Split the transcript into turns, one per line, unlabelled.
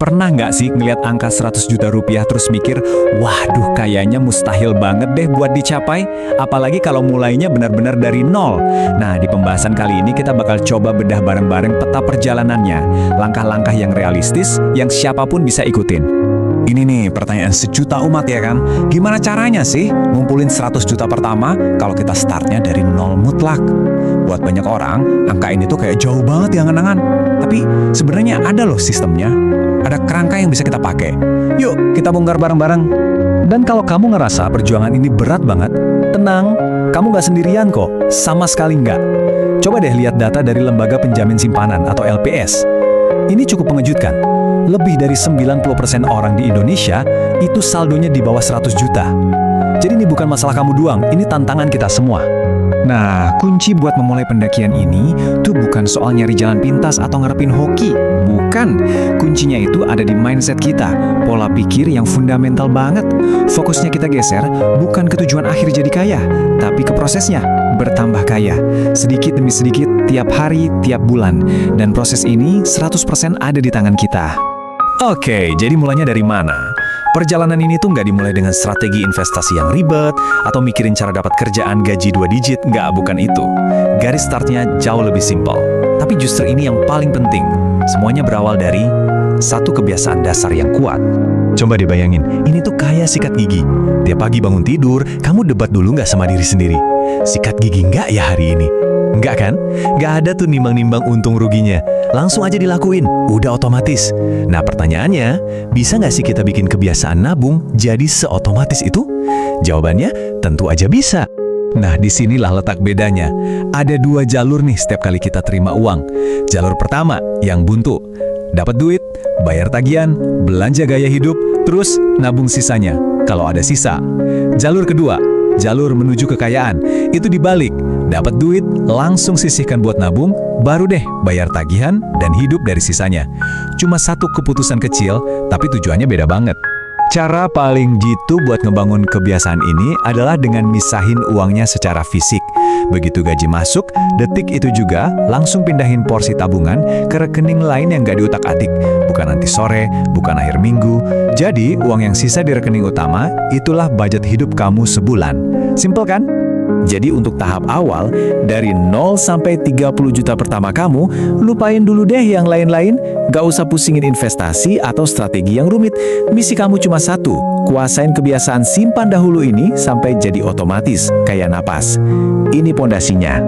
Pernah nggak sih ngeliat angka 100 juta rupiah terus mikir, waduh kayaknya mustahil banget deh buat dicapai, apalagi kalau mulainya benar-benar dari nol. Nah, di pembahasan kali ini kita bakal coba bedah bareng-bareng peta perjalanannya, langkah-langkah yang realistis yang siapapun bisa ikutin. Ini nih pertanyaan sejuta umat ya kan, gimana caranya sih ngumpulin 100 juta pertama kalau kita startnya dari nol mutlak? Buat banyak orang, angka ini tuh kayak jauh banget di angan-angan. Tapi sebenarnya ada loh sistemnya. Ada kerangka yang bisa kita pakai. Yuk, kita bongkar bareng-bareng. Dan kalau kamu ngerasa perjuangan ini berat banget, tenang, kamu nggak sendirian kok, sama sekali nggak. Coba deh lihat data dari Lembaga Penjamin Simpanan atau LPS. Ini cukup mengejutkan. Lebih dari 90% orang di Indonesia itu saldonya di bawah 100 juta. Jadi ini bukan masalah kamu doang, ini tantangan kita semua. Nah, kunci buat memulai pendakian ini tuh bukan soal nyari jalan pintas atau ngarepin hoki. Bukan. Kuncinya itu ada di mindset kita, pola pikir yang fundamental banget. Fokusnya kita geser bukan ke tujuan akhir jadi kaya, tapi ke prosesnya, bertambah kaya. Sedikit demi sedikit, tiap hari, tiap bulan. Dan proses ini 100% ada di tangan kita. Oke, jadi mulainya dari mana? Perjalanan ini tuh nggak dimulai dengan strategi investasi yang ribet atau mikirin cara dapat kerjaan gaji 2 digit, bukan itu. Garis startnya jauh lebih simpel. Tapi justru ini yang paling penting. Semuanya berawal dari satu kebiasaan dasar yang kuat. Coba dibayangin, ini tuh kayak sikat gigi. Tiap pagi bangun tidur, kamu debat dulu nggak sama diri sendiri? Sikat gigi nggak ya hari ini? Nggak kan? Nggak ada tuh nimbang-nimbang untung ruginya. Langsung aja dilakuin, udah otomatis. Nah pertanyaannya, bisa nggak sih kita bikin kebiasaan nabung jadi seotomatis itu? Jawabannya tentu aja bisa. Nah disinilah letak bedanya. Ada 2 jalur nih setiap kali kita terima uang. Jalur pertama, yang buntu. Dapat duit, bayar tagihan, belanja gaya hidup, terus nabung sisanya, kalau ada sisa. Jalur kedua, jalur menuju kekayaan. Itu dibalik. Dapat duit, langsung sisihkan buat nabung, baru deh bayar tagihan dan hidup dari sisanya. Cuma satu keputusan kecil, tapi tujuannya beda banget. Cara paling jitu buat ngebangun kebiasaan ini adalah dengan misahin uangnya secara fisik. Begitu gaji masuk, detik itu juga langsung pindahin porsi tabungan ke rekening lain yang gak diutak-atik. Bukan nanti sore, bukan akhir minggu. Jadi, uang yang sisa di rekening utama, itulah budget hidup kamu sebulan. Simpel kan? Jadi untuk tahap awal, dari 0 sampai 30 juta pertama kamu, lupain dulu deh yang lain-lain, gak usah pusingin investasi atau strategi yang rumit. Misi kamu cuma satu, kuasain kebiasaan simpan dahulu ini sampai jadi otomatis, kayak napas. Ini pondasinya.